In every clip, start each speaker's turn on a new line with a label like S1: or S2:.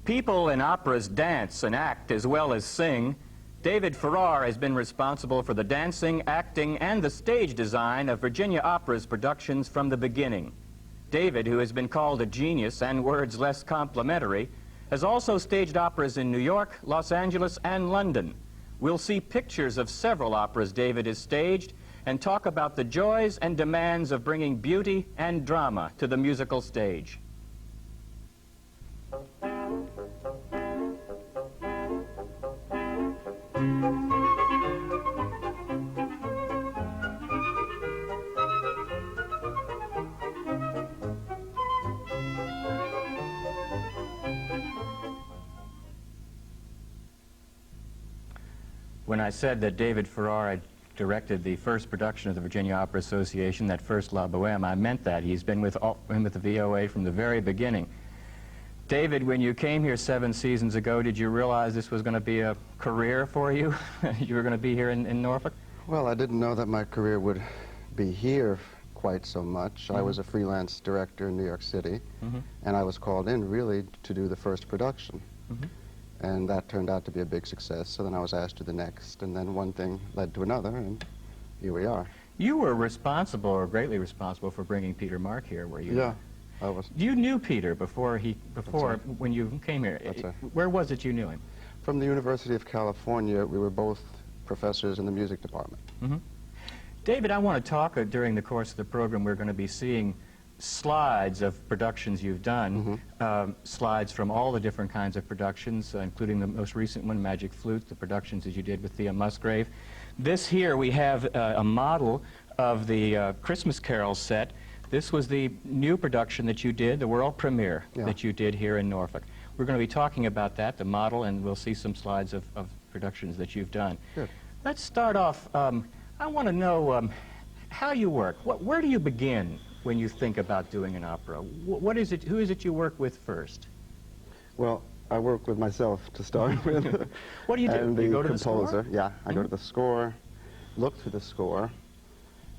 S1: People in operas dance and act as well as sing. David Farrar has been responsible for the dancing, acting, and the stage design of Virginia Opera's productions from the beginning. David, who has been called a genius and words less complimentary, has also staged operas in New York, Los Angeles, and London. We'll see pictures of several operas David has staged and talk about the joys and demands of bringing beauty and drama to the musical stage. When I said that David Farrar had directed the first production of the Virginia Opera Association, that first La Boheme, I meant that. He's been with the VOA from the very beginning. David, when you came here 7 seasons ago, did you realize this was going to be a career for you? You were going to be here in Norfolk?
S2: Well, I didn't know that my career would be here quite so much. I was a freelance director in New York City, and I was called in really to do the first production. And that turned out to be a big success, so then I was asked to the next, and then one thing led to another, and here we are.
S1: You were responsible, or greatly responsible, for bringing Peter Mark here, were you?
S2: Yeah, I was.
S1: You knew Peter before when you came here.
S2: That's right.
S1: Where was it you knew him?
S2: From the University of California. We were both professors in the music department.
S1: David, I want to talk during the course of the program. We're going to be seeing slides of productions you've done, slides from all the different kinds of productions, including the most recent one, Magic Flute, the productions that you did with Thea Musgrave. This here, we have a model of the Christmas Carol set. This was the new production that you did, the world premiere that you did here in Norfolk. We're going to be talking about that, the model, and we'll see some slides of productions that you've done.
S2: Good.
S1: Let's start off. I want to know how you work. Where do you begin when you think about doing an opera? What is it? Who is it you work with first?
S2: Well, I work with myself to start with.
S1: What do you do?
S2: And
S1: you
S2: the
S1: go to
S2: composer.
S1: the score?
S2: Yeah, I go to the score, look through the score,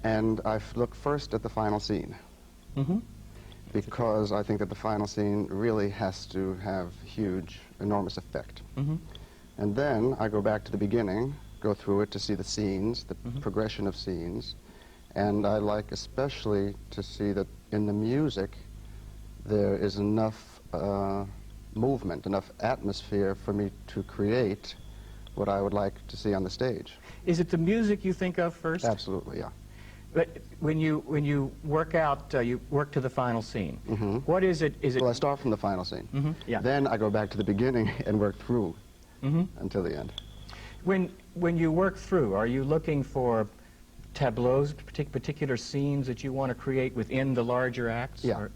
S2: and I look first at the final scene. Because I think that the final scene really has to have huge, enormous effect. And then I go back to the beginning, go through it to see the scenes, the progression of scenes. And I like especially to see that in the music there is enough movement, enough atmosphere for me to create what I would like to see on the stage.
S1: Is it the music you think of first?
S2: Absolutely, yeah.
S1: But when you work out, you work to the final scene. What is it?
S2: Well, I start from the final scene. Then I go back to the beginning and work through until the end.
S1: When you work through, are you looking for tableaus, particular scenes that you want to create within the larger acts?
S2: Yeah.
S1: Or?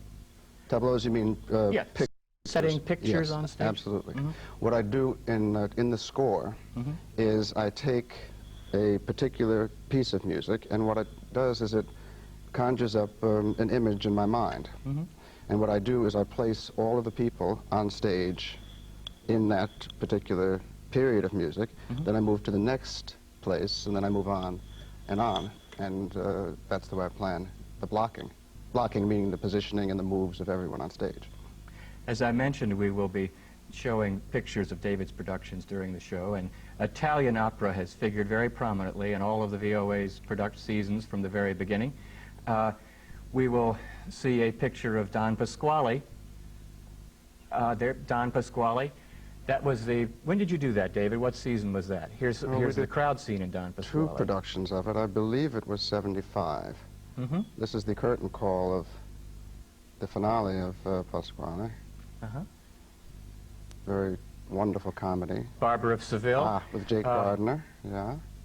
S2: Tableaus, you mean pictures?
S1: Setting pictures on stage?
S2: Absolutely. What I do in the score is I take a particular piece of music, and what it does is it conjures up an image in my mind. And what I do is I place all of the people on stage in that particular period of music. Then I move to the next place, and then I move on. And that's the way I plan the blocking. Blocking meaning the positioning and the moves of everyone on stage.
S1: As I mentioned, we will be showing pictures of David's productions during the show, and Italian opera has figured very prominently in all of the VOA's production seasons from the very beginning. We will see a picture of Don Pasquale. There, Don Pasquale. That was the, when did you do that, David? What season was that? Here's the crowd scene in Don Pasquale.
S2: 2 productions of it. I believe it was 75. This is the curtain call of the finale of Pasquale. Very wonderful comedy.
S1: Barber of Seville.
S2: With Jake Gardner,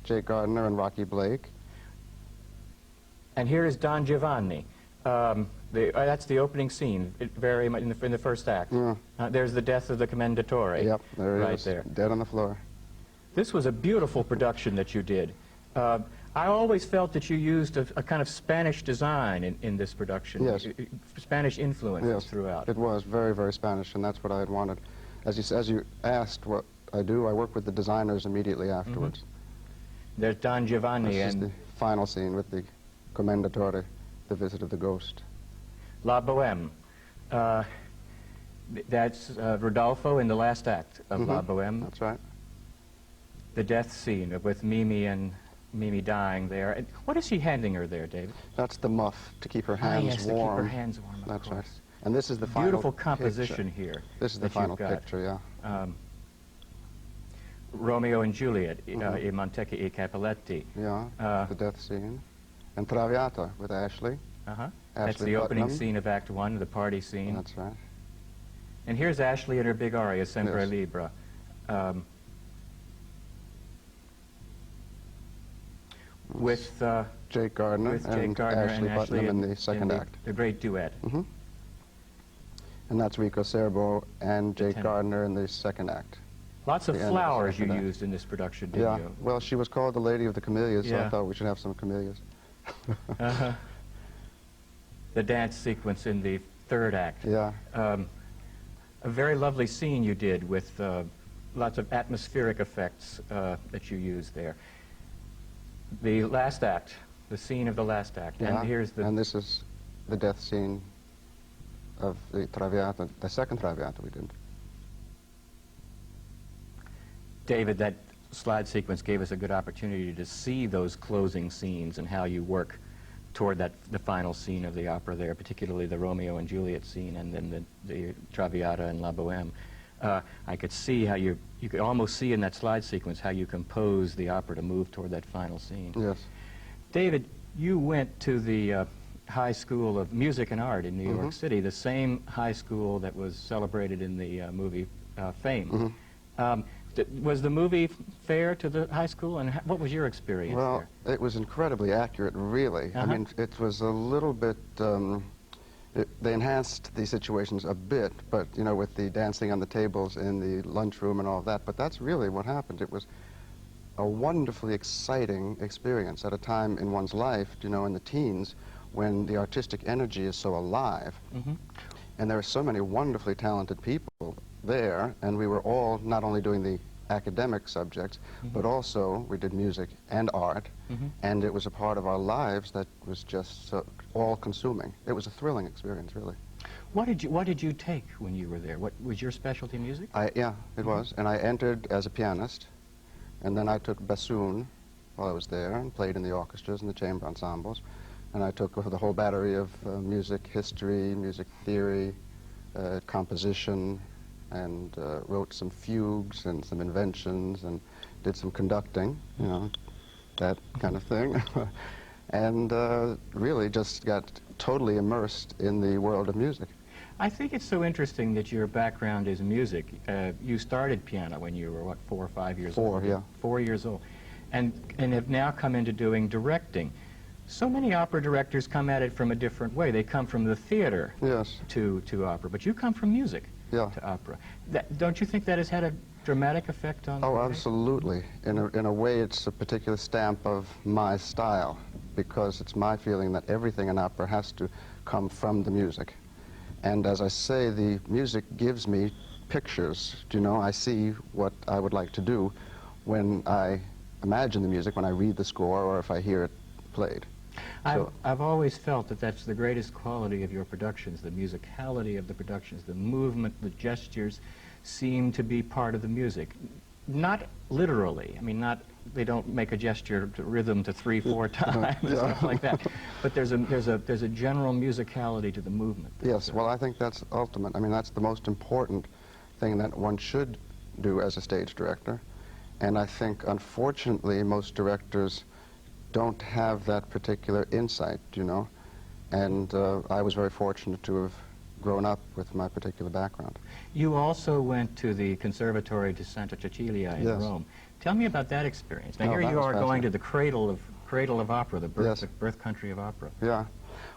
S2: Jake Gardner and Rocky Blake.
S1: And here is Don Giovanni. That's the opening scene, very much in the first act. There's the death of the Commendatore.
S2: Yep, there it
S1: right
S2: is,
S1: there.
S2: dead on the floor.
S1: This was a beautiful production that you did. I always felt that you used a kind of Spanish design in this production.
S2: Yes.
S1: Spanish influences throughout.
S2: It was very, very Spanish, and that's what I had wanted. As you asked what I do, I work with the designers immediately afterwards.
S1: There's Don Giovanni.
S2: This is the final scene with the Commendatore, the visit of the ghost.
S1: La Boheme. That's Rodolfo in the last act of La Boheme.
S2: That's right.
S1: The death scene with Mimi dying there. And what is she handing her there, David?
S2: That's the muff to keep her hands
S1: yes,
S2: warm.
S1: to keep her hands warm, of
S2: That's
S1: course.
S2: right. And this is the final
S1: Beautiful composition
S2: picture.
S1: here.
S2: This is the final picture, yeah.
S1: Romeo and Juliet, I Montecchi e Cappelletti.
S2: Yeah, the death scene. And Traviata with Ashley.
S1: That's the opening scene of Act 1, the party scene.
S2: That's right.
S1: And here's Ashley in her big aria, Sempre Libera. With
S2: Jake Gardner and Ashley Putnam in the second act.
S1: The great duet.
S2: And that's Rico Serbo and Jake Gardner in the second act.
S1: Lots of flowers you used in this production, didn't you?
S2: Well, she was called the Lady of the Camellias, so I thought we should have some camellias.
S1: The dance sequence in the third act.
S2: Yeah.
S1: A very lovely scene you did with lots of atmospheric effects that you used there. The last act, the scene of the last act.
S2: Yeah.
S1: And here's the...
S2: And this is the death scene of the Traviata, the second Traviata we did.
S1: David, that slide sequence gave us a good opportunity to see those closing scenes and how you work toward the final scene of the opera there, particularly the Romeo and Juliet scene and then the Traviata and La Boheme. I could see how you could almost see in that slide sequence how you compose the opera to move toward that final scene.
S2: Yes.
S1: David, you went to the High School of Music and Art in New York City, the same high school that was celebrated in the movie Fame. Was the movie fair to the high school, and what was your experience
S2: there? Well, it was incredibly accurate, really. I mean, it was a little bit, they enhanced the situations a bit, but, you know, with the dancing on the tables in the lunchroom and all of that, but that's really what happened. It was a wonderfully exciting experience at a time in one's life, you know, in the teens, when the artistic energy is so alive. And there are so many wonderfully talented people there, and we were all not only doing the academic subjects, but also we did music and art, and it was a part of our lives that was just so all-consuming. It was a thrilling experience, really.
S1: What did you take when you were there? What was your specialty, music?
S2: Yeah, it was, and I entered as a pianist, and then I took bassoon while I was there and played in the orchestras and the chamber ensembles, and I took the whole battery of music history, music theory, composition, and wrote some fugues and some inventions and did some conducting, you know, that kind of thing. And really just got totally immersed in the world of music.
S1: I think it's so interesting that your background is music. You started piano when you were, what, 4 or 5 years old?
S2: 4, yeah.
S1: 4 years old. And have now come into doing directing. So many opera directors come at it from a different way. They come from the theater to opera, but you come from music to opera. Don't you think that has had a dramatic effect on
S2: Oh, absolutely. In a way, it's a particular stamp of my style, because it's my feeling that everything in opera has to come from the music. And as I say, the music gives me pictures. You know, I see what I would like to do when I imagine the music, when I read the score, or if I hear it played.
S1: I've always felt that that's the greatest quality of your productions, the musicality of the productions, the movement, the gestures seem to be part of the music. Not literally. I mean, they don't make a gesture to rhythm to 3, 4 times, stuff like that. But there's a general musicality to the movement.
S2: Yes, well, I think that's ultimate. I mean, that's the most important thing that one should do as a stage director. And I think, unfortunately, most directors don't have that particular insight, you know. And I was very fortunate to have grown up with my particular background.
S1: You also went to the Conservatory di Santa Cecilia in Rome. Tell me about that experience. Now, here you are going to the cradle of opera, the birth country of opera.
S2: Yeah.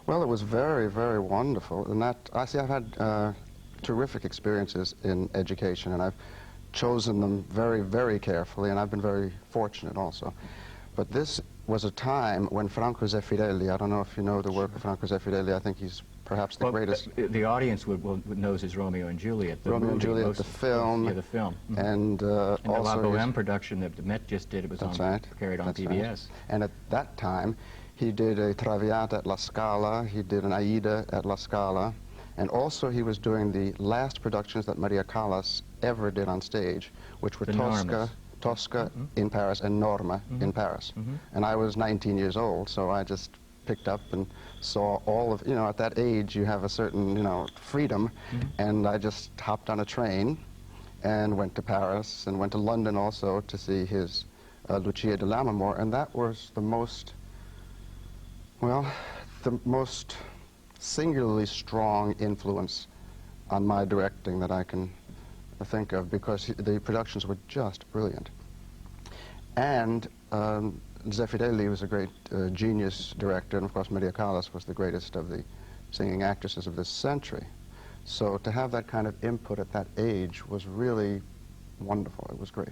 S2: Well, it was very, very wonderful. And I've had terrific experiences in education, and I've chosen them very, very carefully, and I've been very fortunate also. But this was a time when Franco Zeffirelli, I don't know if you know the work of Franco Zeffirelli, I think he's perhaps the greatest.
S1: The audience knows his Romeo and Juliet.
S2: Romeo and Juliet, the film.
S1: Yeah, the film.
S2: And
S1: also the La Boheme
S2: his
S1: production that the Met just did, it was carried on PBS.
S2: Right. And at that time, he did a Traviata at La Scala, he did an Aida at La Scala, And also he was doing the last productions that Maria Callas ever did on stage, which were
S1: The Normas.
S2: Tosca in Paris and Norma in Paris. And I was 19 years old, so I just picked up and saw all of, at that age you have a certain, freedom, and I just hopped on a train and went to Paris and went to London also to see his Lucia de Lammermoor, and that was the most singularly strong influence on my directing that I can think of, because the productions were just brilliant. And Zeffirelli was a great genius director, and of course Maria Callas was the greatest of the singing actresses of this century. So to have that kind of input at that age was really wonderful. It was great.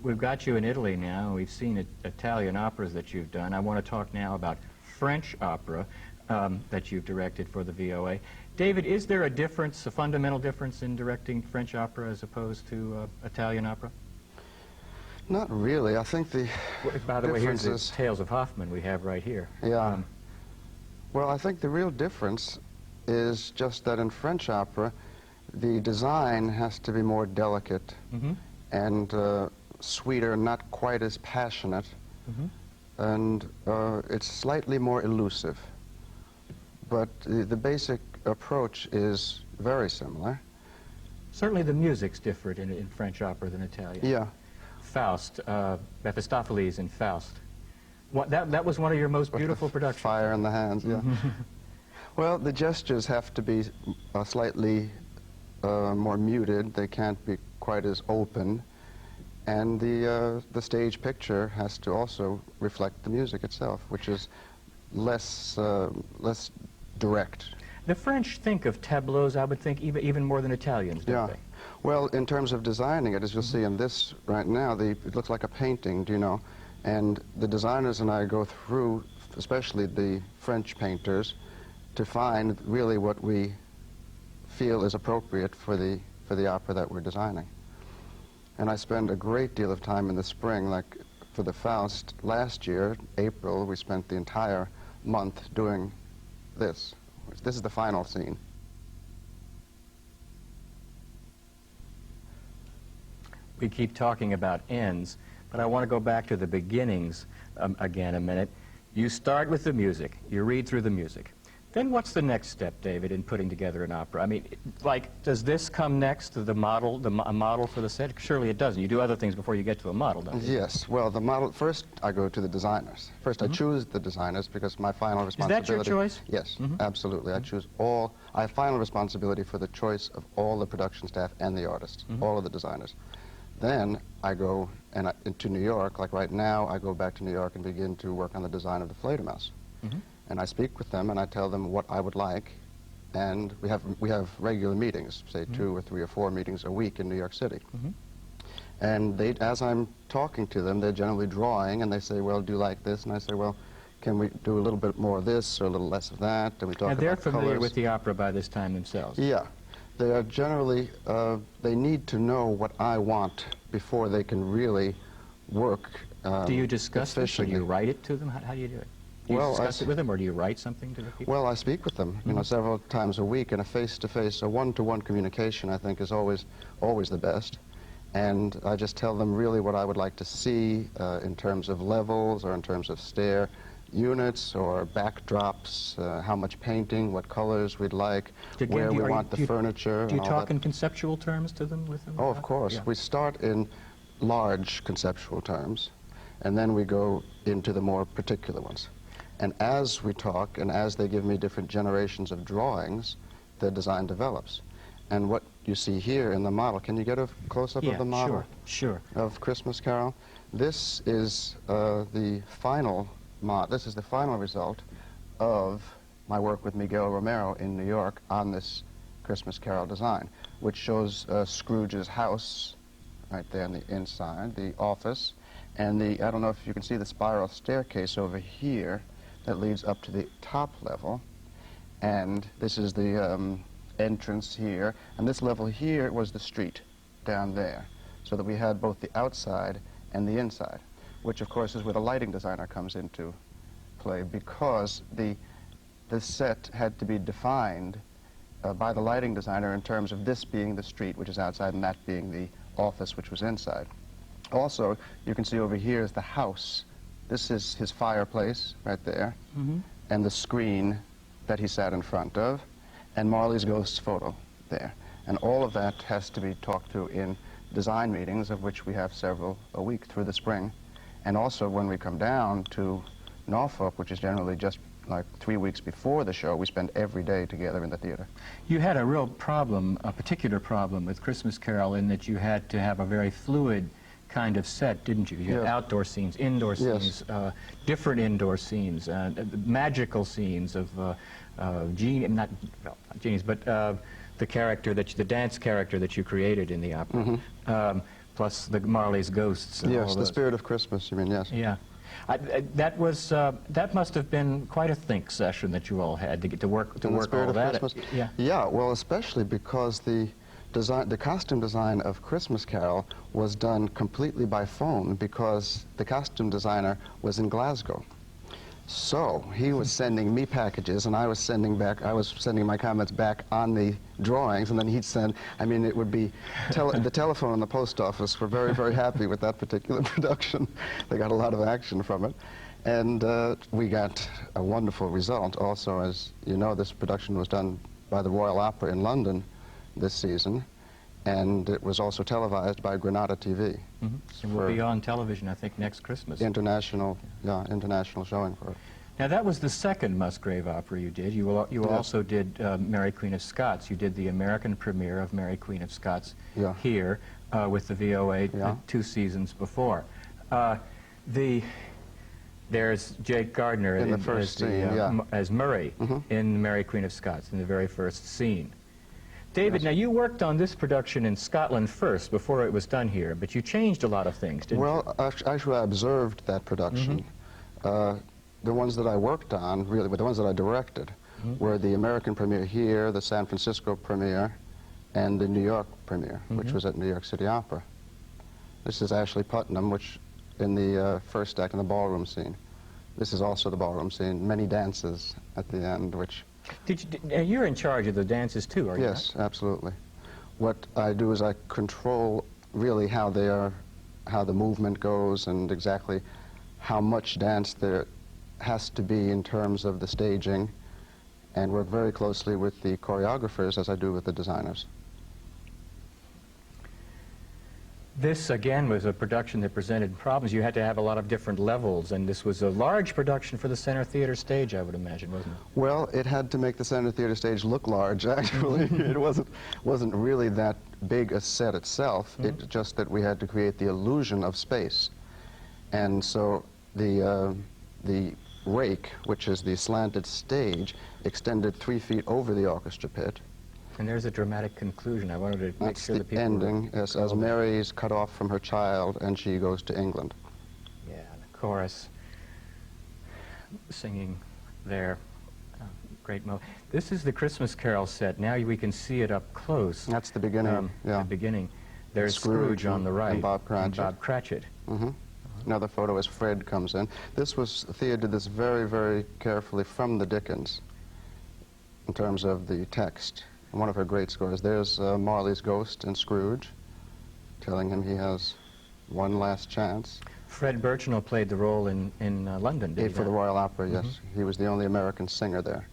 S1: We've got you in Italy now. We've seen Italian operas that you've done. I want to talk now about French opera that you've directed for the VOA. David, is there a difference, a fundamental difference in directing French opera as opposed to Italian opera?
S2: Not really. I think the
S1: By the way, here's the
S2: differences-
S1: Tales of Hoffmann we have right here.
S2: Yeah. Well, I think the real difference is just that in French opera, the design has to be more delicate and sweeter, not quite as passionate, and it's slightly more elusive. But the basic approach is very similar.
S1: Certainly the music's different in French opera than Italian.
S2: Yeah.
S1: Faust, Mephistopheles in Faust. That was one of your most beautiful productions.
S2: Fire in the hands, yeah. Well, the gestures have to be slightly more muted. They can't be quite as open. And the stage picture has to also reflect the music itself, which is less direct.
S1: The French think of tableaus, I would think, even more than Italians, don't they?
S2: Well, in terms of designing it, as you'll see in this right now, it looks like a painting, and the designers and I go through, especially the French painters, to find really what we feel is appropriate for the opera that we're designing. And I spend a great deal of time in the spring, like for the Faust last year, April, we spent the entire month doing this. This is the final scene.
S1: We keep talking about ends, but I want to go back to the beginnings again a minute. You start with the music. You read through the music. Then what's the next step, David, in putting together an opera? I mean, does this come next to the model, a model for the set? Surely it doesn't. You do other things before you get to a model, don't you?
S2: Yes. Well, the model, first I go to the designers. First I choose the designers because my final responsibility...
S1: Is that your choice?
S2: Yes, absolutely. I choose I have final responsibility for the choice of all the production staff and the artists, all of the designers. Then I go to New York, like right now, I go back to New York and begin to work on the design of the Fledermaus. And I speak with them and I tell them what I would like, and we have regular meetings, say 2 or 3 or 4 meetings a week in New York City. And as I'm talking to them, they're generally drawing, and they say, well, do you like this? And I say, well, can we do a little bit more of this or a little less of that? And we talk about
S1: they're familiar
S2: colors.
S1: with the opera by this time themselves.
S2: Yeah. They are generally, they need to know what I want before they can really work
S1: Do you discuss this, or do
S2: efficiently.
S1: you write it to them? How do you do it? Do you discuss it with them, or do you write something to the people?
S2: Well, I speak with them, several times a week, and a face-to-face, a one-to-one communication, I think, is always the best. And I just tell them really what I would like to see in terms of levels or in terms of stair units or backdrops, how much painting, what colors we'd like, where we want the furniture.
S1: Do you
S2: and all
S1: talk
S2: that.
S1: in conceptual terms to them with them?
S2: Oh, of course.
S1: Yeah.
S2: We start in large conceptual terms, and then we go into the more particular ones. And as we talk, and as they give me different generations of drawings, the design develops. And what you see here in the model, can you get a close-up of the model?
S1: Sure.
S2: Of Christmas Carol? This is the final result of my work with Miguel Romero in New York on this Christmas Carol design, which shows Scrooge's house right there on the inside, the office, and I don't know if you can see the spiral staircase over here that leads up to the top level, and this is the entrance here, and this level here was the street down there, so that we had both the outside and the inside, which of course is where the lighting designer comes into play, because the set had to be defined by the lighting designer in terms of this being the street, which is outside, and that being the office, which was inside. Also, you can see over here is the house. This is his fireplace right there, and the screen that he sat in front of, and Marley's ghost photo there. And all of that has to be talked to in design meetings, of which we have several a week through the spring. And also when we come down to Norfolk, which is generally just like 3 weeks before the show, we spend every day together in the theater.
S1: You had a real problem, a particular problem with Christmas Carol in that you had to have a very fluid kind of set, didn't you? You had outdoor scenes, indoor scenes, different indoor scenes, magical scenes of not genies, but the character that the dance character that you created in the opera, plus the Marley's ghosts. And all
S2: the
S1: those.
S2: Spirit of Christmas. You mean
S1: Yeah. That was that must have been quite a think session that you all had to get to work all that.
S2: Yeah, well, especially because the costume design of Christmas Carol was done completely by phone because the costume designer was in Glasgow. So he was sending me packages, and I was sending my comments back on the drawings, and then he'd send, I mean, it would be, the telephone and the post office were very, very happy with that particular production. They got a lot of action from it. And we got a wonderful result. Also, as you know, this production was done by the Royal Opera in London this season, and it was also televised by GRENADA TV.
S1: It will be on television, I think, next Christmas.
S2: International showing for it.
S1: Now, that was the second Musgrave opera you did. You also did Mary Queen of Scots. You did the American premiere of Mary Queen of Scots here with the VOA 2 seasons before. There's Jake Gardner
S2: in the first scene,
S1: as Murray in Mary Queen of Scots in the very first scene. David, now you worked on this production in Scotland first before it was done here, but you changed a lot of things, didn't you?
S2: Well, actually I observed that production. The ones that I worked on, really, but the ones that I directed were the American premiere here, the San Francisco premiere, and the New York premiere, which was at New York City Opera. This is Ashley Putnam, which in the first act in the ballroom scene. This is also the ballroom scene, many dances at the end, which...
S1: You're in charge of the dances too, are you?
S2: Yes, absolutely. What I do is I control really how the movement goes and exactly how much dance there has to be in terms of the staging, and work very closely with the choreographers as I do with the designers.
S1: This, again, was a production that presented problems. You had to have a lot of different levels, and this was a large production for the Center Theater stage, I would imagine, wasn't it?
S2: Well, it had to make the Center Theater stage look large, actually. It wasn't really that big a set itself. It's just that we had to create the illusion of space. And so the rake, which is the slanted stage, extended 3 feet over the orchestra pit.
S1: And there's a dramatic conclusion. I wanted to make sure
S2: the people... That's the ending, as Mary's cut off from her child and she goes to England.
S1: Yeah, the chorus singing there. Great moment. This is the Christmas Carol set. Now we can see it up close.
S2: That's the beginning,
S1: The beginning. There's Scrooge on the right.
S2: And Bob Cratchit.
S1: Bob Cratchit.
S2: Another photo as Fred comes in. Thea did this very, very carefully from the Dickens in terms of the text. One of her great scores. There's Marley's ghost and Scrooge, telling him he has one last chance.
S1: Fred Birchnell played the role in London, did he?
S2: For the Royal Opera, yes. He was the only American singer there.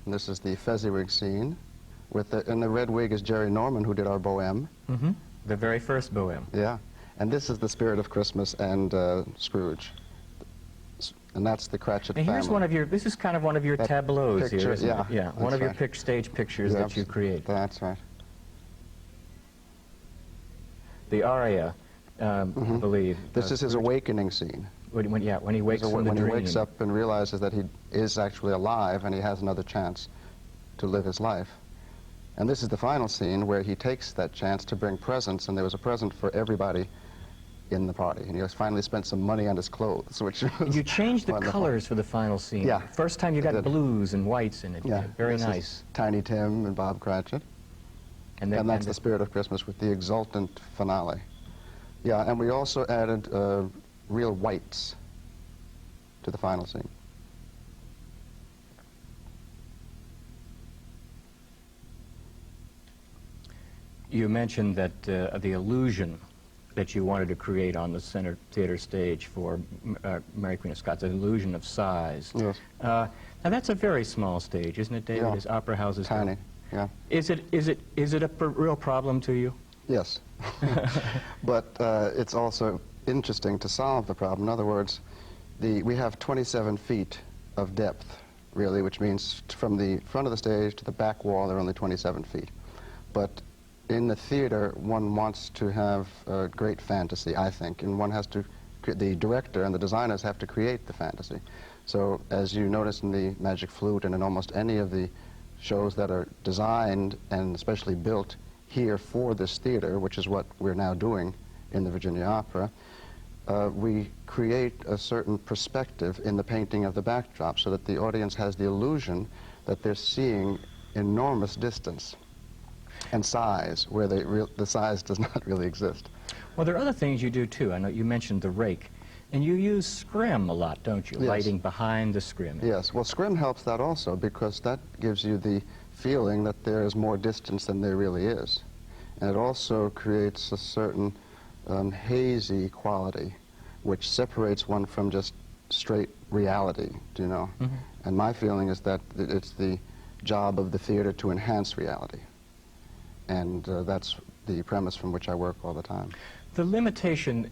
S2: And this is the Fezziwig scene. In the red wig is Jerry Norman, who did our Bohème.
S1: The very first Bohème.
S2: Yeah. And this is the Spirit of Christmas and Scrooge. And that's the Cratchit family.
S1: Here's one of your, this is kind of one of your tableaus here, isn't it? Yeah, one of your stage pictures that you create.
S2: That's right.
S1: The aria, I believe.
S2: This is his awakening scene.
S1: When he wakes from the dream.
S2: When he wakes up and realizes that he is actually alive and he has another chance to live his life. And this is the final scene where he takes that chance to bring presents, and there was a present for everybody in the party, and he has finally spent some money on his clothes, which was
S1: You changed the
S2: wonderful.
S1: colors for the final scene.
S2: Yeah.
S1: First time you got blues and whites in it.
S2: Yeah.
S1: Very
S2: this
S1: nice.
S2: Is Tiny Tim and Bob Cratchit. And that's the Spirit of Christmas with the exultant finale. Yeah, and we also added real whites to the final scene.
S1: You mentioned that the illusion that you wanted to create on the center theater stage for Mary Queen of Scots, an illusion of size.
S2: Yes.
S1: Now that's a very small stage, isn't it, David?
S2: Yeah.
S1: As opera houses go?
S2: Tiny, yeah.
S1: Is it a real problem to you?
S2: Yes. But it's also interesting to solve the problem. In other words, we have 27 feet of depth, really, which means from the front of the stage to the back wall, there are only 27 feet. But in the theater, one wants to have a great fantasy, I think, and one has to, the director and the designers have to create the fantasy. So as you notice in the Magic Flute and in almost any of the shows that are designed and especially built here for this theater, which is what we're now doing in the Virginia Opera, we create a certain perspective in the painting of the backdrop so that the audience has the illusion that they're seeing enormous distance and size where the size does not really exist.
S1: Well, there are other things you do too. I know you mentioned the rake, and you use scrim a lot, don't you?
S2: Yes.
S1: Lighting behind the scrim.
S2: Yes, well, scrim helps that also because that gives you the feeling that there is more distance than there really is. And it also creates a certain hazy quality which separates one from just straight reality, do you know?
S1: Mm-hmm.
S2: And my feeling is that it's the job of the theater to enhance reality. And that's the premise from which I work all the time.
S1: The limitation,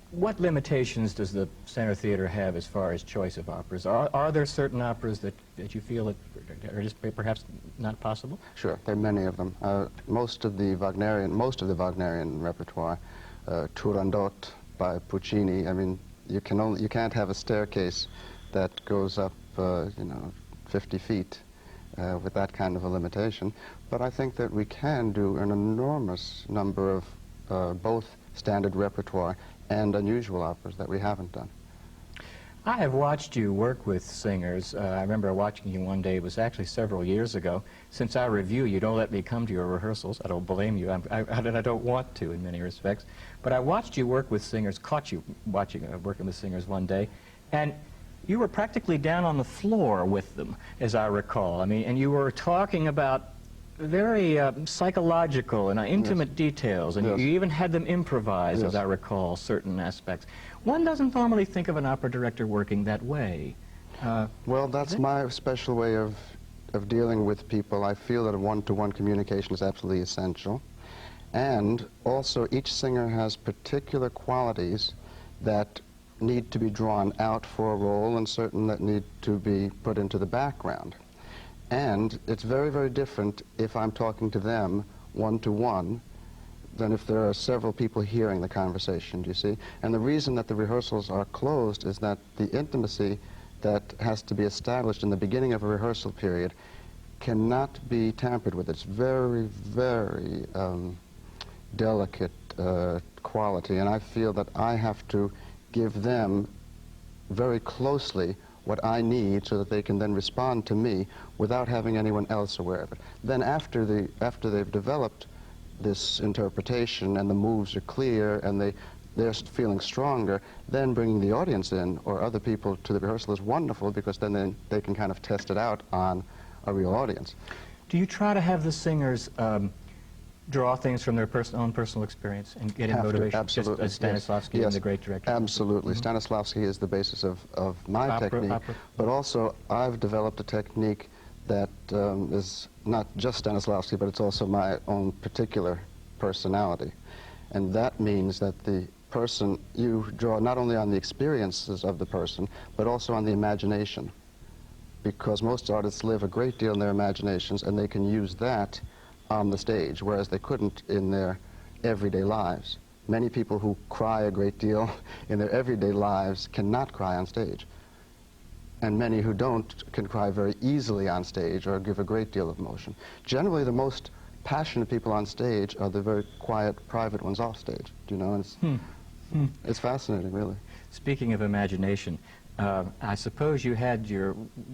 S1: what limitations does the Center Theater have as far as choice of operas? Are there certain operas that you feel that are just perhaps not possible?
S2: Sure, there are many of them. Most of the Wagnerian repertoire, Turandot by Puccini. I mean, you can't have a staircase that goes up, 50 feet with that kind of a limitation. But I think that we can do an enormous number of both standard repertoire and unusual operas that we haven't done.
S1: I have watched you work with singers. I remember watching you one day. It was actually several years ago. Since I review, you don't let me come to your rehearsals. I don't blame you. I don't want to in many respects. But I watched you work with singers, caught you working with singers one day, and you were practically down on the floor with them, as I recall. I mean, and you were talking about very psychological and intimate
S2: Yes.
S1: details, and
S2: Yes.
S1: you even had them improvise,
S2: Yes.
S1: as I recall, certain aspects. One doesn't normally think of an opera director working that way.
S2: Well, that's my special way of dealing with people. I feel that a one-to-one communication is absolutely essential. And also, each singer has particular qualities that need to be drawn out for a role and certain that need to be put into the background. And it's very, very different if I'm talking to them one-to-one than if there are several people hearing the conversation, do you see? And the reason that the rehearsals are closed is that the intimacy that has to be established in the beginning of a rehearsal period cannot be tampered with. It's very, very delicate quality, and I feel that I have to give them very closely what I need so that they can then respond to me without having anyone else aware of it. Then after they've developed this interpretation and the moves are clear and they're feeling stronger, then bringing the audience in or other people to the rehearsal is wonderful because then they can kind of test it out on a real audience.
S1: Do you try to have the singers draw things from their own personal experience and get in motivation,
S2: absolutely,
S1: just as Stanislavski
S2: yes.
S1: and the great director?
S2: Absolutely. Mm-hmm. Stanislavski is the basis of my technique, but also I've developed a technique that is not just Stanislavski, but it's also my own particular personality. And that means that the person, you draw not only on the experiences of the person, but also on the imagination. Because most artists live a great deal in their imaginations, and they can use that on the stage, whereas they couldn't in their everyday lives. Many people who cry a great deal in their everyday lives cannot cry on stage. And many who don't can cry very easily on stage or give a great deal of emotion. Generally, the most passionate people on stage are the very quiet, private ones off stage. Do you know? It's fascinating, really.
S1: Speaking of imagination, I suppose you had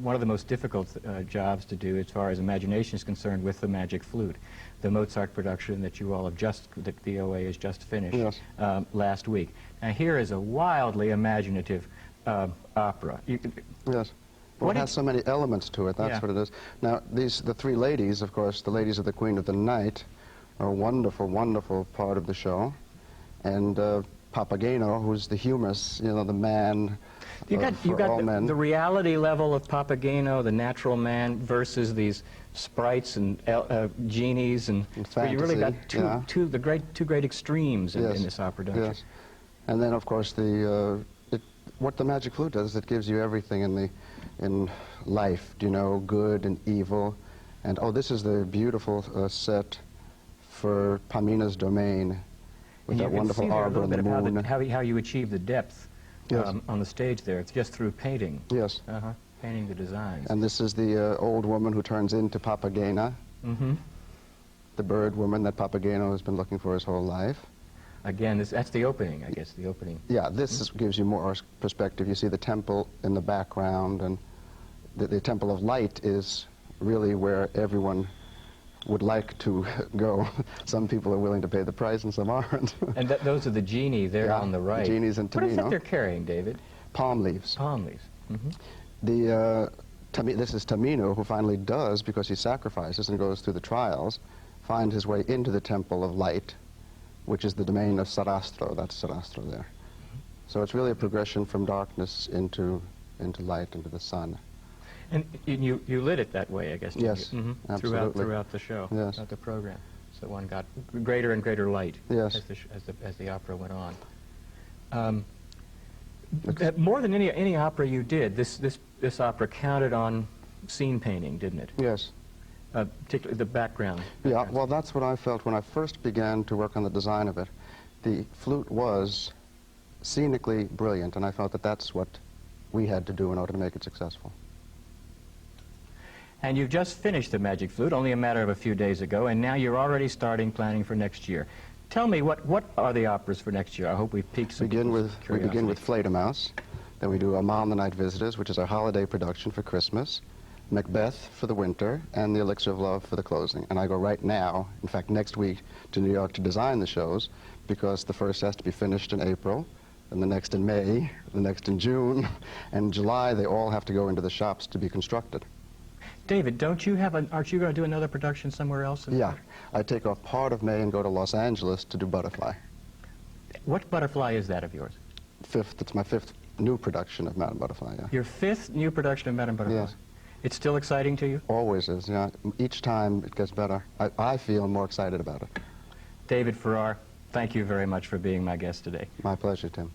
S1: one of the most difficult jobs to do as far as imagination is concerned with the Magic Flute, the Mozart production that you all have that the OA has just finished.
S2: Yes.
S1: Last week. Now here is a wildly imaginative opera.
S2: Yes. Well, it has so many elements to it, that's what it is. Now, the three ladies, of course, the ladies of the Queen of the Night, a wonderful, wonderful part of the show. And Papageno, who's the humorous, you know, the man
S1: You got
S2: all men.
S1: the reality level of Papageno, the natural man, versus these sprites and genies, and so you really got
S2: fantasy,
S1: two great extremes in this opera, don't you?
S2: Yes. And then, of course, what the magic flute does is it gives you everything in life, you know, good and evil. And, oh, this is the beautiful set for Pamina's Domain, with that wonderful arbor and the moon.
S1: You can see there a little bit how you achieve the depth
S2: Yes.
S1: on the stage there. It's just through painting.
S2: Yes.
S1: Painting the designs.
S2: And this is the old woman who turns into Papagena, the bird woman that Papageno has been looking for his whole life.
S1: Again, that's the opening, I guess, the opening.
S2: Yeah, this gives you more perspective. You see the temple in the background, and the Temple of Light is really where everyone would like to go. Some people are willing to pay the price and some aren't.
S1: And those are the genie there on the right.
S2: The genies in Tamino.
S1: What is that they're carrying, David?
S2: Palm leaves.
S1: Palm leaves.
S2: This is Tamino, who finally does, because he sacrifices and goes through the trials, find his way into the Temple of Light, which is the domain of Sarastro. That's Sarastro there. So it's really a progression from darkness into light, into the sun.
S1: And you lit it that way, I guess.
S2: Yes, absolutely.
S1: Throughout the show,
S2: yes.
S1: throughout the program. So one got greater and greater light
S2: yes.
S1: as the opera went on. More than any opera you did, this opera counted on scene painting, didn't it?
S2: Yes.
S1: Particularly the background.
S2: Yeah, well, that's what I felt when I first began to work on the design of it. The flute was scenically brilliant, and I felt that that's what we had to do in order to make it successful.
S1: And you've just finished the Magic Flute, only a matter of a few days ago, and now you're already starting planning for next year. Tell me, what are the operas for next year? I hope we've piqued some people's curiosity.
S2: We begin with Fledermaus, then we do Amahl and the Night Visitors, which is our holiday production for Christmas, Macbeth for the winter, and The Elixir of Love for the closing. And I go right now, in fact next week, to New York to design the shows, because the first has to be finished in April, and the next in May, the next in June, and in July they all have to go into the shops to be constructed.
S1: David, aren't you going to do another production somewhere else?
S2: Yeah, I take off part of May and go to Los Angeles to do Butterfly.
S1: What Butterfly is that of yours?
S2: It's my fifth new production of Madame Butterfly, yeah.
S1: Your fifth new production of Madame Butterfly?
S2: Yes.
S1: It's still exciting to you?
S2: Always is, yeah. Each time it gets better. I feel more excited about it.
S1: David Farrar, thank you very much for being my guest today.
S2: My pleasure, Tim.